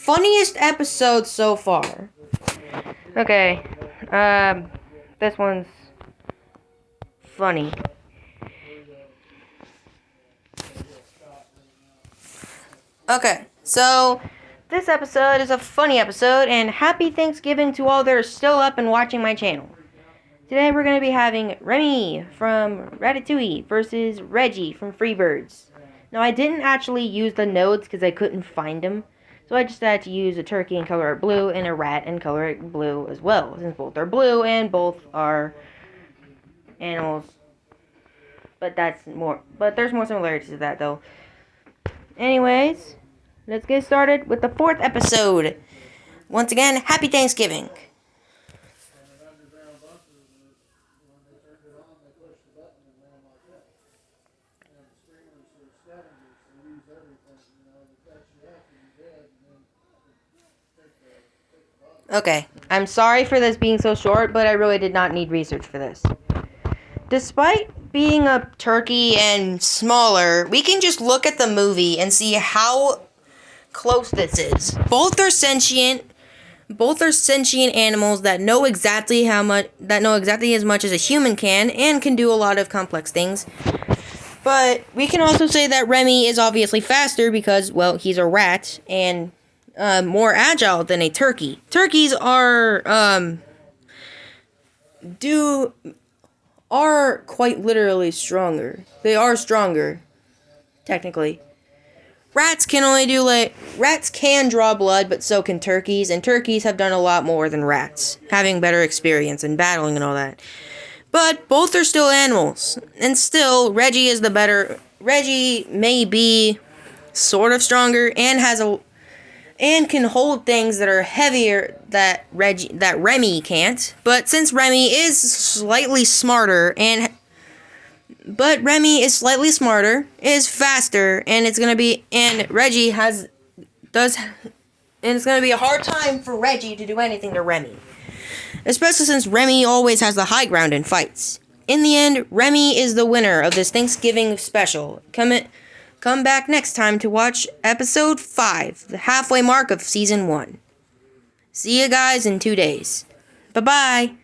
funniest episode so far. Okay, this one's funny. Okay, so this episode is a funny episode, and happy Thanksgiving to all that are still up and watching my channel. Today we're going to be having Remy from Rattitoiue versus Reggie from Freebirds. Now, I didn't actually use the nodes because I couldn't find them, so I just had to use a turkey and color it blue and a rat and color it blue as well, since both are blue and both are animals. But there's more similarities to that though. Anyways, let's get started with the 4th episode. Once again, happy Thanksgiving. Okay, I'm sorry for this being so short, but I really did not need research for this. Despite being a turkey and smaller, we can just look at the movie and see how close this is. Both are sentient animals that know exactly as much as a human can and can do a lot of complex things. But we can also say that Remy is obviously faster because, well, he's a rat and more agile than a turkey. Turkeys are quite literally stronger. They are stronger, technically. Rats can draw blood, but so can turkeys, and turkeys have done a lot more than rats, having better experience in battling and all that. But both are still animals, and still, Reggie may be sort of stronger and can hold things that are heavier that Remy can't. But since Remy is slightly smarter is faster, and it's gonna be a hard time for Reggie to do anything to Remy. Especially since Remy always has the high ground in fights. In the end, Remy is the winner of this Thanksgiving special. Come back next time to watch episode 5, the halfway mark of season 1. See you guys in 2 days. Bye-bye.